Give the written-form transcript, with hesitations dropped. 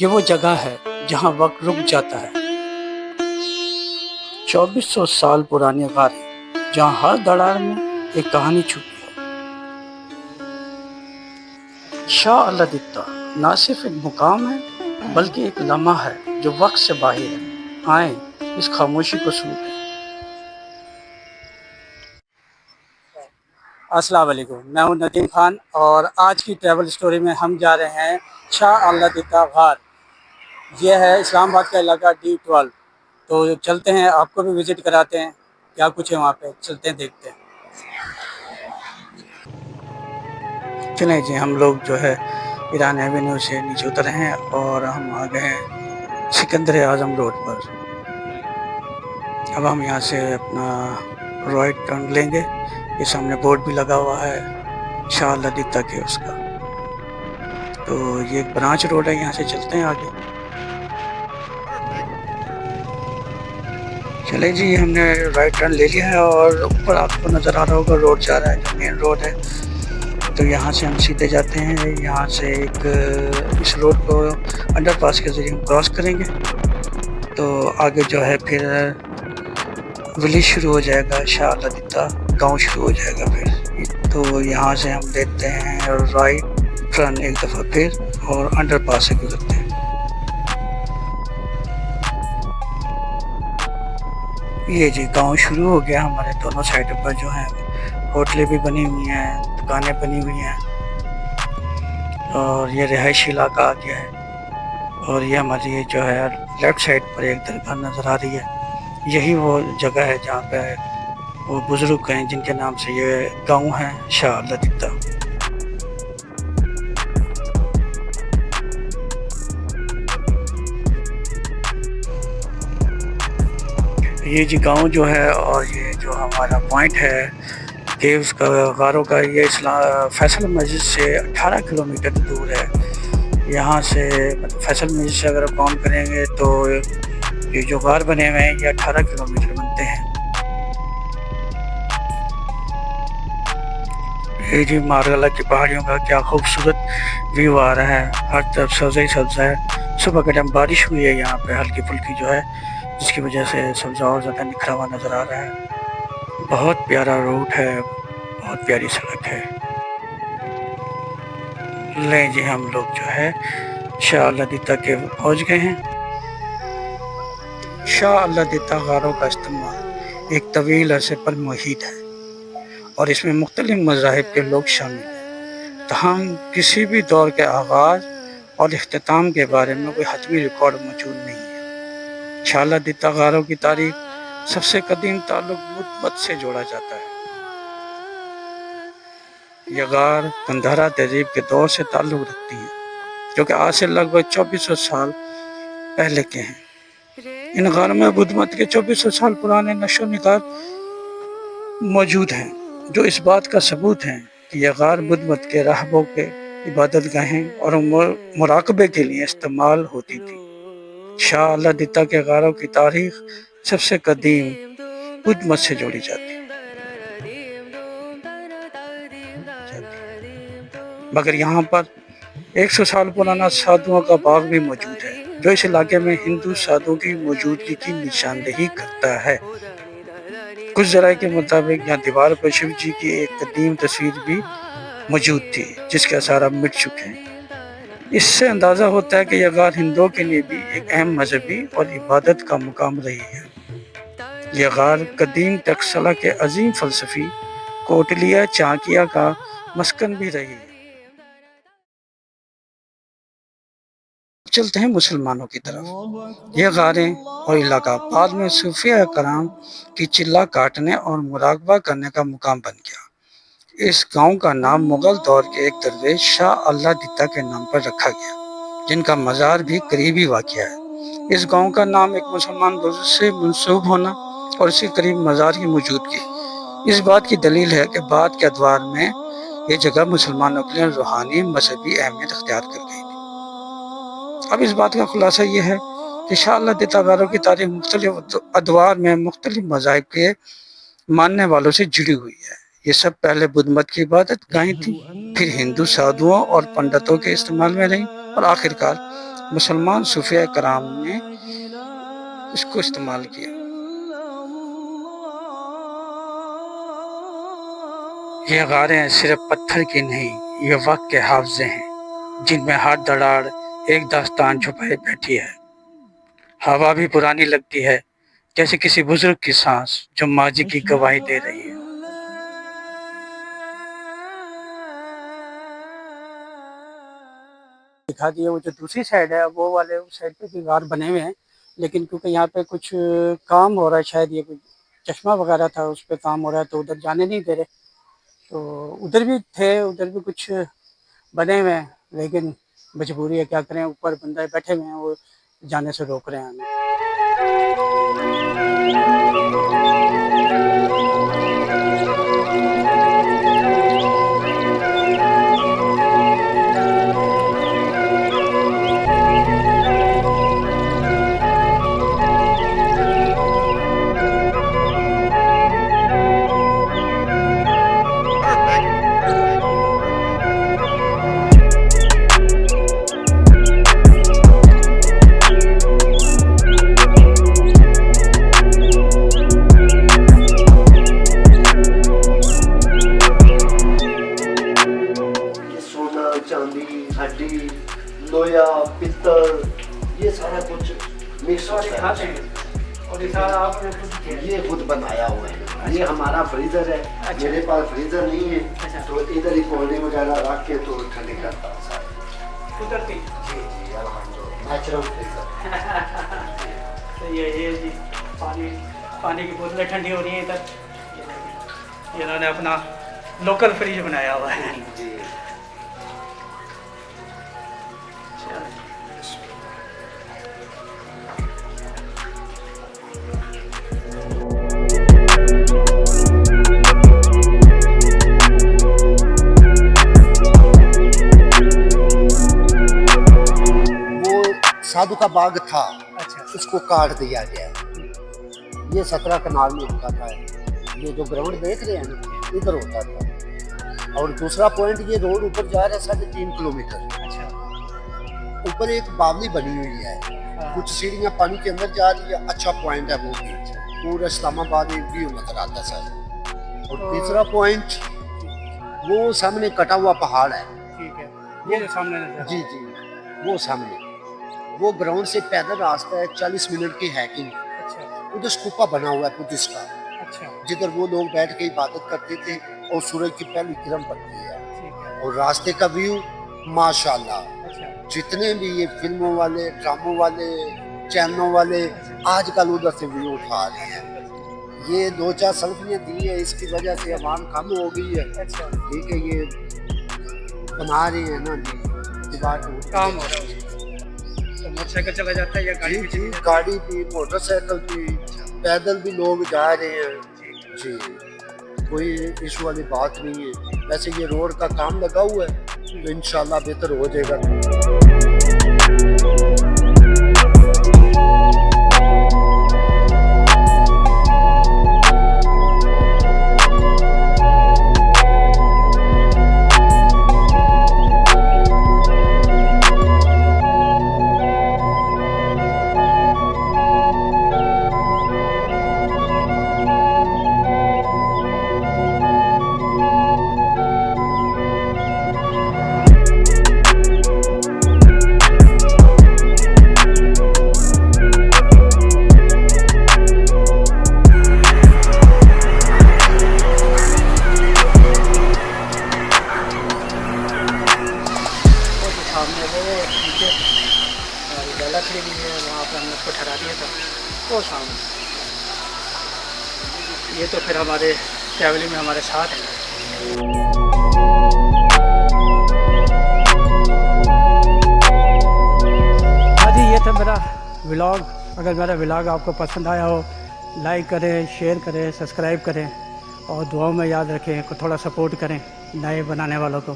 یہ وہ جگہ ہے جہاں وقت رک جاتا ہے۔ 2400 سال پرانی غاریں جہاں ہر دڑار میں ایک کہانی چھپی ہے۔ شاہ اللہ دتہ نہ صرف ایک مقام ہے بلکہ ایک لمحہ ہے جو وقت سے باہر ہے۔ آئیں اس خاموشی کو سنتے ہیں۔ السلام علیکم، میں ہوں ندیم خان اور آج کی ٹریول سٹوری میں ہم جا رہے ہیں شاہ اللہ دتہ غار۔ یہ ہے اسلام آباد کا علاقہ D12۔ تو چلتے ہیں، آپ کو بھی وزٹ کراتے ہیں کیا کچھ ہے وہاں پہ، چلتے ہیں دیکھتے ہیں۔ چلیں جی، ہم لوگ جو ہے ایران ایوینیو سے نیچے اترے ہیں اور ہم آ گئے ہیں سکندر اعظم روڈ پر۔ اب ہم یہاں سے اپنا رائٹ ٹرن لیں گے۔ یہ سامنے بورڈ بھی لگا ہوا ہے شاہ اللہ دتہ کے اس کا۔ تو یہ ایک برانچ روڈ ہے، یہاں سے چلتے ہیں آگے۔ چلیں جی، ہم نے رائٹ ٹرن لے لیا ہے اور اوپر آپ کو نظر آ رہا ہوگا روڈ جا رہا ہے جو مین روڈ ہے۔ تو یہاں سے ہم سیدھے جاتے ہیں، یہاں سے ایک اس روڈ کو انڈر پاس کے ذریعے ہم کراس کریں گے تو آگے جو ہے پھر ولیج شروع ہو جائے گا، شاہ اللہ دتہ گاؤں شروع ہو جائے گا پھر۔ تو یہاں سے ہم لیتے ہیں رائٹ ٹرن ایک دفعہ پھر اور انڈر پاس سے گزرتے ہیں۔ یہ جی گاؤں شروع ہو گیا، ہمارے دونوں سائڈ پر جو ہیں ہوٹلیں بھی بنی ہوئی ہیں، دکانیں بنی ہوئی ہیں اور یہ رہائشی علاقہ آ گیا ہے۔ اور یہ ہماری جو ہے لیفٹ سائڈ پر ایک درگاہ نظر آ رہی ہے، یہی وہ جگہ ہے جہاں پہ وہ بزرگ ہیں جن کے نام سے یہ گاؤں ہے شاہ اللہ دتہ۔ یہ جی گاؤں جو ہے اور یہ جو ہمارا پوائنٹ ہے کیوز کا، غاروں کا، یہ فیصل مسجد سے 18 کلومیٹر دور ہے۔ یہاں سے فیصل مسجد سے اگر کاؤنٹ کریں گے تو یہ جو غار بنے ہوئے ہیں یہ 18 کلومیٹر بنتے ہیں۔ یہ جی مارگلہ کی پہاڑیوں کا کیا خوبصورت ویو آ رہا ہے، ہر طرف سبزہ ہی سبزہ ہے۔ صبح کے ٹائم بارش ہوئی ہے یہاں پہ ہلکی پھلکی جو ہے، جس کی وجہ سے سبزہ اور زیادہ نکھرا ہوا نظر آ رہا ہے۔ بہت پیارا روٹ ہے، بہت پیاری سڑک ہے۔ لیں جی، ہم لوگ جو ہے شاہ اللہ دتہ کے پہنچ گئے ہیں۔ شاہ اللہ دتہ غاروں کا استعمال ایک طویل عرصے پر محیط ہے اور اس میں مختلف مذاہب کے لوگ شامل ہیں، تاہم کسی بھی دور کے آغاز اور اختتام کے بارے میں کوئی حتمی ریکارڈ موجود نہیں ہے۔ شاہ اللہ دتہ غاروں کی تاریخ سب سے قدیم تعلق بدھ مت سے جوڑا جاتا ہے۔ یہ غار گندھارا تہذیب کے دور سے تعلق رکھتی ہیں جو کہ آج سے لگ بھگ 2400 سال پہلے کے ہیں۔ ان غاروں میں بدھ مت کے 2400 سال پرانے نقش و نگار موجود ہیں جو اس بات کا ثبوت ہیں کہ یہ غار بدھ مت کے راہبوں کے عبادت گاہیں اور مراقبے کے لیے استعمال ہوتی تھی۔ شاہ اللہ دتہ کے غاروں کی تاریخ سب سے قدیم بدھ مت سے جوڑی جاتی ہے، مگر یہاں پر 100 سال پرانا سادھوؤں کا باغ بھی موجود ہے جو اس علاقے میں ہندو سادھوؤں کی موجودگی کی نشاندہی کرتا ہے۔ کچھ ذرائع کے مطابق یہاں دیوار پر شیو جی کی ایک قدیم تصویر بھی موجود تھی جس کے آثار اب مٹ چکے ہیں۔ اس سے اندازہ ہوتا ہے کہ یہ غار ہندوؤں کے لیے بھی ایک اہم مذہبی اور عبادت کا مقام رہی ہے۔ یہ غار قدیم ٹکسلا کے عظیم فلسفی کوٹلیہ چانکیہ کا مسکن بھی رہی ہے۔ چلتے ہیں مسلمانوں کی طرف۔ یہ غاریں اور علاقہ بعد میں صوفیہ کرام کی چلہ کاٹنے اور مراقبہ کرنے کا مقام بن گیا۔ اس گاؤں کا نام مغل دور کے ایک درویش شاہ اللہ دتہ کے نام پر رکھا گیا جن کا مزار بھی قریب ہی واقع ہے۔ اس گاؤں کا نام ایک مسلمان بزرگ سے منسوب ہونا اور اس کے قریب مزار کی موجودگی اس بات کی دلیل ہے کہ بعد کے ادوار میں یہ جگہ مسلمانوں کے لیے روحانی مذہبی اہمیت اختیار کر گئی تھی۔ اب اس بات کا خلاصہ یہ ہے کہ شاہ اللہ دتہ غاروں کی تاریخ مختلف ادوار میں مختلف مذاہب کے ماننے والوں سے جڑی ہوئی ہے۔ یہ سب پہلے بدھ مت کی عبادت گاہیں تھیں، پھر ہندو سادھوؤں اور پنڈتوں کے استعمال میں رہیں اور آخر کار مسلمان صوفیہ کرام نے اس کو استعمال کیا۔ یہ غاریں صرف پتھر کی نہیں، یہ وقت کے حافظے ہیں جن میں ہر دراڑ ایک داستان چھپائے بیٹھی ہے۔ ہوا بھی پرانی لگتی ہے، جیسے کسی بزرگ کی سانس جو ماضی کی گواہی دے رہی ہے۔ دکھا دیے وہ جو دوسری سائڈ ہے، وہ والے سائڈ پہ بھی غار بنے ہوئے ہیں، لیکن کیونکہ یہاں پہ کچھ کام ہو رہا ہے، شاید یہ کچھ چشمہ وغیرہ تھا اس پہ کام ہو رہا ہے، تو ادھر جانے نہیں دے رہے۔ تو ادھر بھی تھے، ادھر بھی کچھ بنے ہوئے ہیں، لیکن مجبوری ہے، کیا کریں، اوپر بندے بیٹھے ہوئے ہیں، وہ جانے سے روک رہے ہیں ہمیں۔ چاندی، ہڈی، لویا، پتل، یہ سارا کچھ مکس ہوتا ہے اور یہ سارا آپ نے خود کیا؟ یہ خود بنایا ہوا ہے۔ یہ ہمارا فریزر ہے، میرے پاس فریزر نہیں ہے تو ادھر ہی کولڈ ڈرنک وغیرہ رکھ کے تو ٹھنڈی کرتا ہوں سارا۔ قدرتی؟ جی جی الحمدللہ، نیچرل فریزر۔ صحیح ہے۔ یہ جی پانی کی بوتلیں ٹھنڈی ہو رہی ہیں ادھر، انہوں نے اپنا لوکل فریج بنایا ہوا ہے۔ جی سادھو کا باغ تھا، اس کو کاٹ دیا گیا۔ یہ 17 کنال میں ہوتا تھا، یہ جو گراؤنڈ دیکھ رہے ہیں نا ادھر ہوتا تھا۔ اور دوسرا پوائنٹ، یہ روڈ اوپر جا رہا ہے 3.5 کلومیٹر، اوپر ایک باولی بنی ہوئی ہے، کچھ سیڑھیاں پانی کے اندر جا رہی ہے، اچھا پوائنٹ ہے وہ بھی، پورا اسلام آباد ویو نظر آتا سر۔ اور تیسرا پوائنٹ وہ سامنے کٹا ہوا پہاڑ ہے، یہ جو سامنے جی جی وہ سامنے، وہ گراؤنڈ سے پیدل راستہ ہے 40 منٹ کی ہیکنگ۔ ادھر اسکوپا بنا ہوا ہے بدھسٹ کا، جدھر وہ لوگ بیٹھ کے عبادت کرتے تھے اور سورج کی پہلی کرن پڑتی ہے۔ اور راستے کا ویو ماشاءاللہ، جتنے بھی یہ فلموں والے، ڈراموں والے، چینلوں والے آج کل ادھر سے ویو اٹھا رہے ہیں۔ یہ 2-4 سیلفیاں دی ہے، اس کی وجہ سے عوام کم ہو گئی ہے، ٹھیک ہے، یہ بنا رہے ہیں نا جی، کام ہو رہا ہے۔ موٹر سائیکل چلا جاتا ہے یا گاڑی بھی؟ جی گاڑی بھی، موٹر سائیکل بھی، پیدل بھی لوگ جا رہے ہیں جی، کوئی ایشو والی بات نہیں ہے۔ ویسے یہ روڈ کا کام لگا ہوا ہے تو انشاءاللہ بہتر ہو جائے گا۔ لکڑی بھی ہے وہاں پہ، ہم نے اس کو ٹھہرا دیا تھا وہ سامنے۔ یہ تو پھر ہمارے ٹریولنگ میں ہمارے ساتھ ہیں۔ ہاں جی، یہ تھا میرا ولاگ۔ اگر میرا ولاگ آپ کو پسند آیا ہو، لائک کریں، شیئر کریں، سبسکرائب کریں، اور دعاؤں میں یاد رکھیں، تھوڑا سپورٹ کریں نئے بنانے والوں کو۔